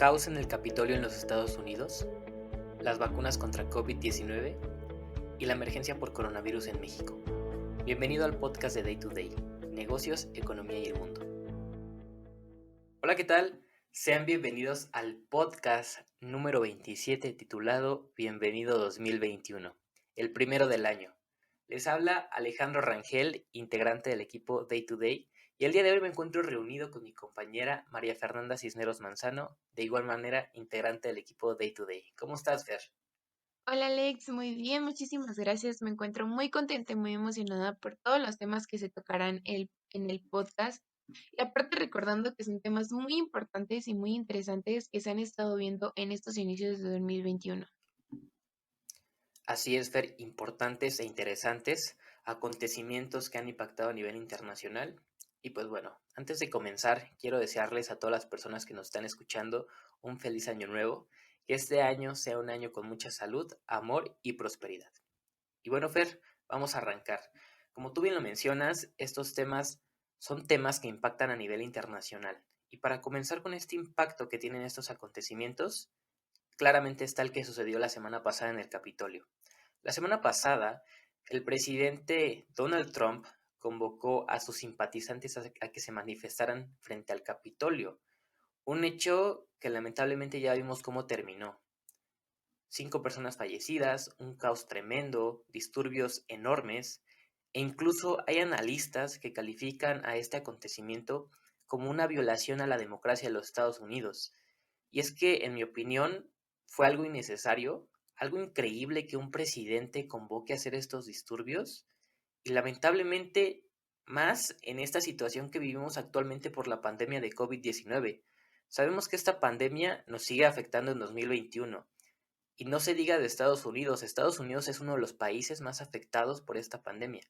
Caos en el Capitolio en los Estados Unidos, las vacunas contra COVID-19 y la emergencia por coronavirus en México. Bienvenido al podcast de Day to Day, negocios, economía y el mundo. Hola, ¿qué tal? Sean bienvenidos al podcast número 27 titulado Bienvenido 2021, el primero del año. Les habla Alejandro Rangel, integrante del equipo Day to Day, y el día de hoy me encuentro reunido con mi compañera María Fernanda Cisneros Manzano, de igual manera integrante del equipo Day to Day. ¿Cómo estás, Fer? Hola Alex, muy bien, muchísimas gracias. Me encuentro muy contenta y muy emocionada por todos los temas que se tocarán en el podcast. Y aparte recordando que son temas muy importantes y muy interesantes que se han estado viendo en estos inicios de 2021. Así es, Fer, importantes e interesantes acontecimientos que han impactado a nivel internacional. Y pues bueno, antes de comenzar, quiero desearles a todas las personas que nos están escuchando un feliz año nuevo, que este año sea un año con mucha salud, amor y prosperidad. Y bueno, Fer, vamos a arrancar. Como tú bien lo mencionas, estos temas son temas que impactan a nivel internacional. Y para comenzar con este impacto que tienen estos acontecimientos, claramente está el que sucedió la semana pasada en el Capitolio. La semana pasada, el presidente Donald Trump convocó a sus simpatizantes a que se manifestaran frente al Capitolio, un hecho que lamentablemente ya vimos cómo terminó. 5 personas fallecidas, un caos tremendo, disturbios enormes, e incluso hay analistas que califican a este acontecimiento como una violación a la democracia de los Estados Unidos. Y es que, en mi opinión, fue algo innecesario, algo increíble que un presidente convoque a hacer estos disturbios, y lamentablemente más en esta situación que vivimos actualmente por la pandemia de COVID-19. Sabemos que esta pandemia nos sigue afectando en 2021 y no se diga de Estados Unidos. Estados Unidos es uno de los países más afectados por esta pandemia.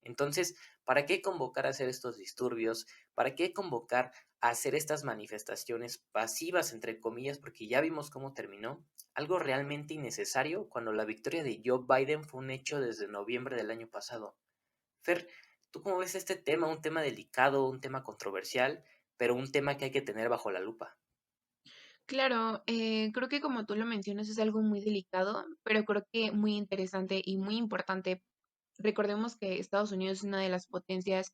Entonces, ¿para qué convocar a hacer estos disturbios? ¿Para qué convocar a hacer estas manifestaciones pasivas, entre comillas? Porque ya vimos cómo terminó. Algo realmente innecesario cuando la victoria de Joe Biden fue un hecho desde noviembre del año pasado. Fer, ¿tú cómo ves este tema? Un tema delicado, un tema controversial, pero un tema que hay que tener bajo la lupa. Claro, creo que como tú lo mencionas es algo muy delicado, pero creo que muy interesante y muy importante. Recordemos que Estados Unidos es una de las potencias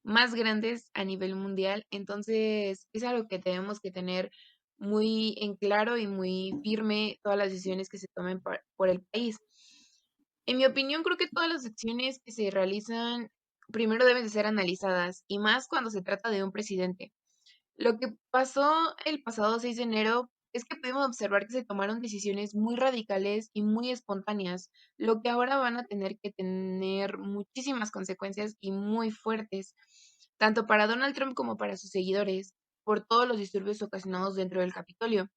más grandes a nivel mundial, entonces es algo que tenemos que tener muy en claro y muy firme todas las decisiones que se tomen por el país. En mi opinión, creo que todas las acciones que se realizan primero deben de ser analizadas y más cuando se trata de un presidente. Lo que pasó el pasado 6 de enero es que pudimos observar que se tomaron decisiones muy radicales y muy espontáneas, lo que ahora van a tener que tener muchísimas consecuencias y muy fuertes, tanto para Donald Trump como para sus seguidores, por todos los disturbios ocasionados dentro del Capitolio.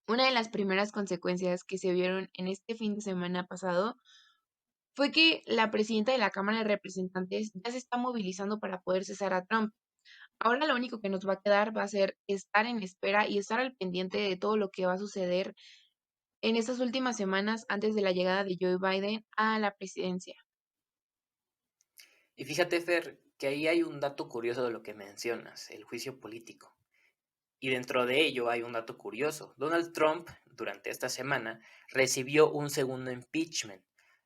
Una de las primeras consecuencias que se vieron en este fin de semana pasado fue que la presidenta de la Cámara de Representantes ya se está movilizando para poder cesar a Trump. Ahora lo único que nos va a quedar va a ser estar en espera y estar al pendiente de todo lo que va a suceder en estas últimas semanas antes de la llegada de Joe Biden a la presidencia. Y fíjate, Fer, que ahí hay un dato curioso de lo que mencionas, el juicio político. Y dentro de ello hay un dato curioso. Donald Trump, durante esta semana, recibió un segundo impeachment,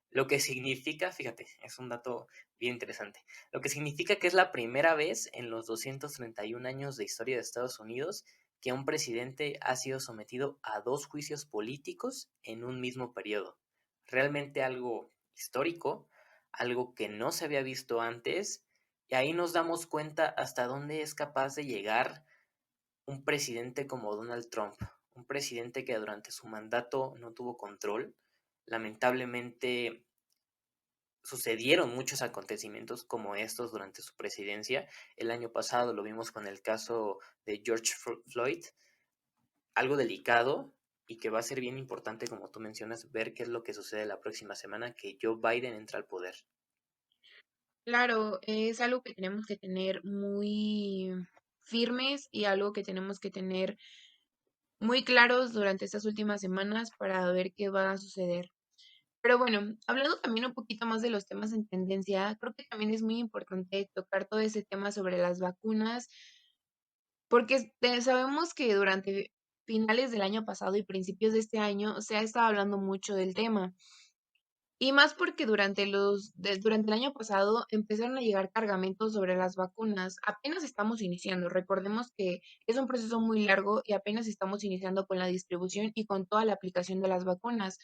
lo que significa, fíjate, es un dato bien interesante, lo que significa que es la primera vez en los 231 años de historia de Estados Unidos que un presidente ha sido sometido a dos juicios políticos en un mismo periodo. Realmente algo histórico, algo que no se había visto antes, y ahí nos damos cuenta hasta dónde es capaz de llegar un presidente como Donald Trump, un presidente que durante su mandato no tuvo control. Lamentablemente sucedieron muchos acontecimientos como estos durante su presidencia. El año pasado lo vimos con el caso de George Floyd, algo delicado y que va a ser bien importante, como tú mencionas, ver qué es lo que sucede la próxima semana que Joe Biden entra al poder. Claro, es algo que tenemos que tener muy firmes y algo que tenemos que tener muy claros durante estas últimas semanas para ver qué va a suceder. Pero bueno, hablando también un poquito más de los temas en tendencia, creo que también es muy importante tocar todo ese tema sobre las vacunas, porque sabemos que durante finales del año pasado y principios de este año se ha estado hablando mucho del tema. Y más porque durante el año pasado empezaron a llegar cargamentos sobre las vacunas. Apenas estamos iniciando. Recordemos que es un proceso muy largo y apenas estamos iniciando con la distribución y con toda la aplicación de las vacunas.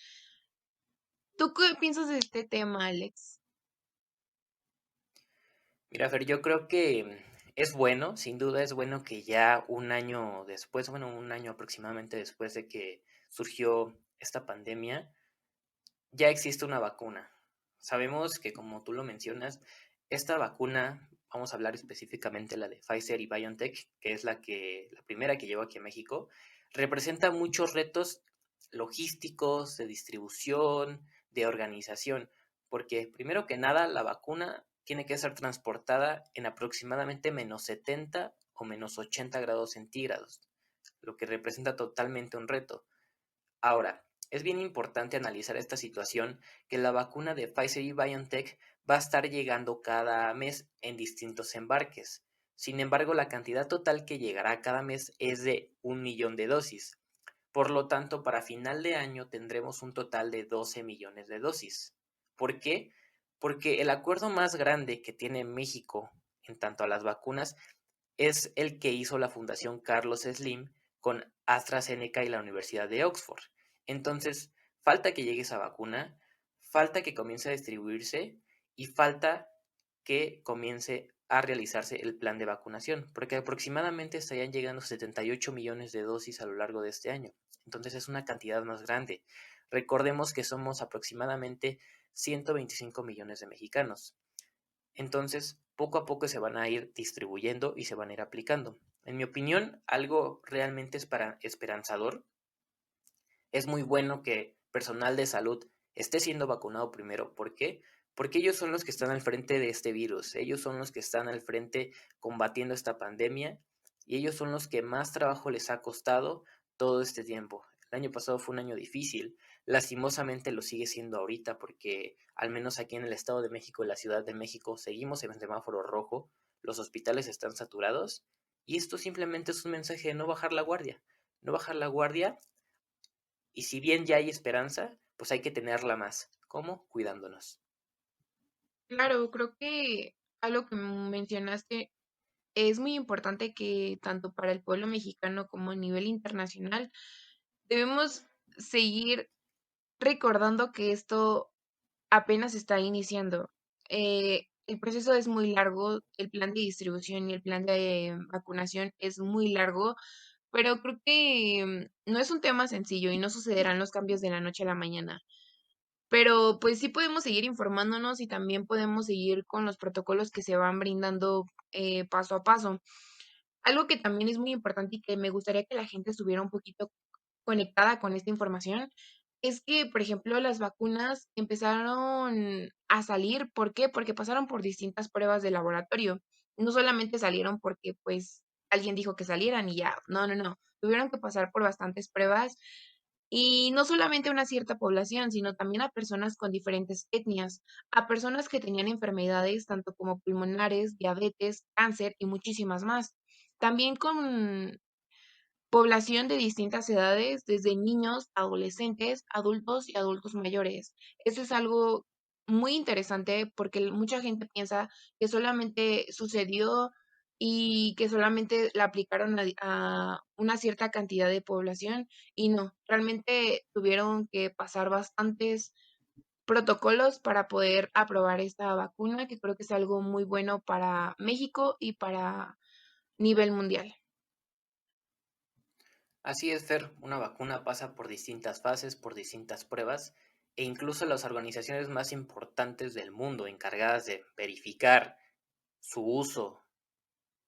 ¿Tú qué piensas de este tema, Alex? Mira, Fer, yo creo que es bueno, sin duda es bueno que ya un año después, bueno, un año aproximadamente después de que surgió esta pandemia, ya existe una vacuna. Sabemos que, como tú lo mencionas, esta vacuna, vamos a hablar específicamente la de Pfizer y BioNTech, que es la primera que llegó aquí a México, representa muchos retos logísticos, de distribución, de organización, porque primero que nada la vacuna tiene que ser transportada en aproximadamente -70 o -80 grados centígrados, lo que representa totalmente un reto. Ahora, es bien importante analizar esta situación, que la vacuna de Pfizer y BioNTech va a estar llegando cada mes en distintos embarques. Sin embargo, la cantidad total que llegará cada mes es de 1 millón de dosis. Por lo tanto, para final de año tendremos un total de 12 millones de dosis. ¿Por qué? Porque el acuerdo más grande que tiene México en tanto a las vacunas es el que hizo la Fundación Carlos Slim con AstraZeneca y la Universidad de Oxford. Entonces, falta que llegue esa vacuna, falta que comience a distribuirse y falta que comience a realizarse el plan de vacunación, porque aproximadamente estarían llegando 78 millones de dosis a lo largo de este año. Entonces es una cantidad más grande. Recordemos que somos aproximadamente 125 millones de mexicanos. Entonces, poco a poco se van a ir distribuyendo y se van a ir aplicando. En mi opinión, algo realmente esperanzador. Es muy bueno que personal de salud esté siendo vacunado primero. ¿Por qué? Porque ellos son los que están al frente de este virus. Ellos son los que están al frente combatiendo esta pandemia y ellos son los que más trabajo les ha costado todo este tiempo. El año pasado fue un año difícil. Lastimosamente lo sigue siendo ahorita porque al menos aquí en el Estado de México y la Ciudad de México seguimos en semáforo rojo. Los hospitales están saturados y esto simplemente es un mensaje de no bajar la guardia. No bajar la guardia, y si bien ya hay esperanza, pues hay que tenerla más. ¿Cómo? Cuidándonos. Claro, creo que algo que mencionaste es muy importante que tanto para el pueblo mexicano como a nivel internacional debemos seguir recordando que esto apenas está iniciando. El proceso es muy largo, el plan de distribución y el plan de vacunación es muy largo, pero creo que no es un tema sencillo y no sucederán los cambios de la noche a la mañana. Pero pues sí podemos seguir informándonos y también podemos seguir con los protocolos que se van brindando paso a paso. Algo que también es muy importante y que me gustaría que la gente estuviera un poquito conectada con esta información es que, por ejemplo, las vacunas empezaron a salir. ¿Por qué? Porque pasaron por distintas pruebas de laboratorio. No solamente salieron porque, pues, alguien dijo que salieran y ya. No, no, no. Tuvieron que pasar por bastantes pruebas y no solamente a una cierta población, sino también a personas con diferentes etnias, a personas que tenían enfermedades tanto como pulmonares, diabetes, cáncer y muchísimas más. También con población de distintas edades, desde niños, adolescentes, adultos y adultos mayores. Eso es algo muy interesante porque mucha gente piensa que solamente sucedió y que solamente la aplicaron a una cierta cantidad de población y no, realmente tuvieron que pasar bastantes protocolos para poder aprobar esta vacuna, que creo que es algo muy bueno para México y para nivel mundial. Así es, Fer, una vacuna pasa por distintas fases, por distintas pruebas, e incluso las organizaciones más importantes del mundo encargadas de verificar su uso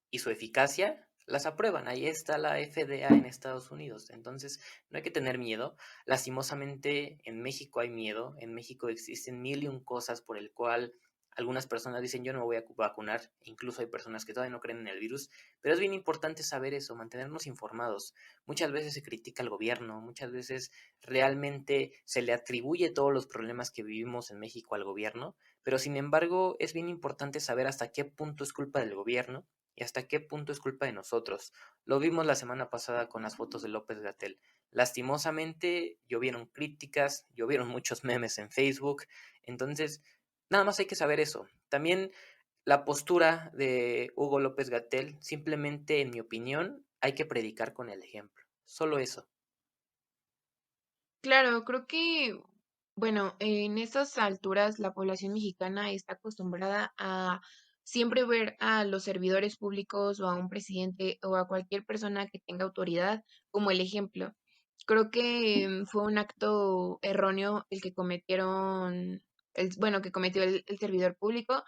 y su eficacia, las aprueban. Ahí está la FDA en Estados Unidos. Entonces, no hay que tener miedo. Lastimosamente, en México hay miedo. En México existen mil y un cosas por el cual algunas personas dicen yo no me voy a vacunar. Incluso hay personas que todavía no creen en el virus. Pero es bien importante saber eso, mantenernos informados. Muchas veces se critica al gobierno, muchas veces realmente se le atribuye todos los problemas que vivimos en México al gobierno. Pero sin embargo, es bien importante saber hasta qué punto es culpa del gobierno y hasta qué punto es culpa de nosotros. Lo vimos la semana pasada con las fotos de López-Gatell. Lastimosamente, llovieron críticas, llovieron muchos memes en Facebook, entonces nada más hay que saber eso. También la postura de Hugo López-Gatell, simplemente, en mi opinión, hay que predicar con el ejemplo. Solo eso. Claro, creo que, bueno, en estas alturas la población mexicana está acostumbrada a siempre ver a los servidores públicos o a un presidente o a cualquier persona que tenga autoridad como el ejemplo. Creo que fue un acto erróneo el que cometieron, bueno, que cometió el servidor público,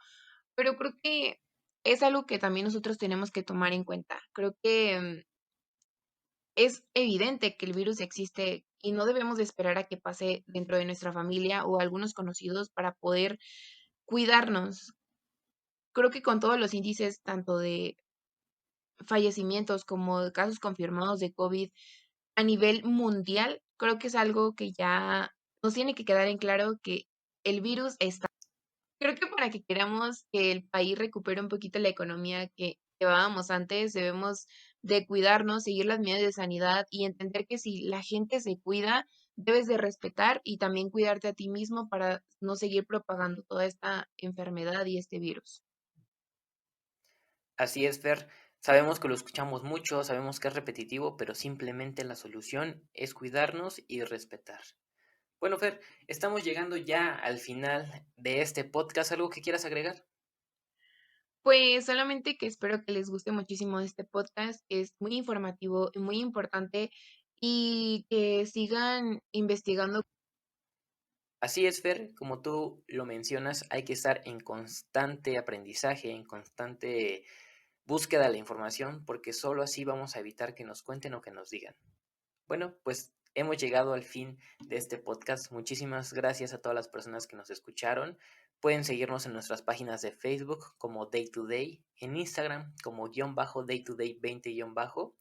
pero creo que es algo que también nosotros tenemos que tomar en cuenta. Creo que es evidente que el virus existe y no debemos de esperar a que pase dentro de nuestra familia o algunos conocidos para poder cuidarnos. Creo que con todos los índices, tanto de fallecimientos como de casos confirmados de COVID a nivel mundial, creo que es algo que ya nos tiene que quedar en claro que el virus está. Creo que para que queramos que el país recupere un poquito la economía que llevábamos antes, debemos de cuidarnos, seguir las medidas de sanidad y entender que si la gente se cuida, debes de respetar y también cuidarte a ti mismo para no seguir propagando toda esta enfermedad y este virus. Así es, Fer. Sabemos que lo escuchamos mucho, sabemos que es repetitivo, pero simplemente la solución es cuidarnos y respetar. Bueno, Fer, estamos llegando ya al final de este podcast. ¿Algo que quieras agregar? Pues solamente que espero que les guste muchísimo este podcast, que es muy informativo y muy importante y que sigan investigando. Así es, Fer, como tú lo mencionas, hay que estar en constante aprendizaje, en constante búsqueda de la información, porque solo así vamos a evitar que nos cuenten o que nos digan. Bueno, pues hemos llegado al fin de este podcast. Muchísimas gracias a todas las personas que nos escucharon. Pueden seguirnos en nuestras páginas de Facebook como Day to Day, en Instagram como _Day to Day 20_.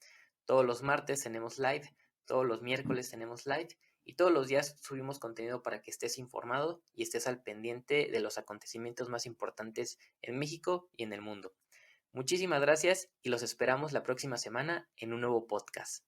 Todos los martes tenemos live, todos los miércoles tenemos live y todos los días subimos contenido para que estés informado y estés al pendiente de los acontecimientos más importantes en México y en el mundo. Muchísimas gracias y los esperamos la próxima semana en un nuevo podcast.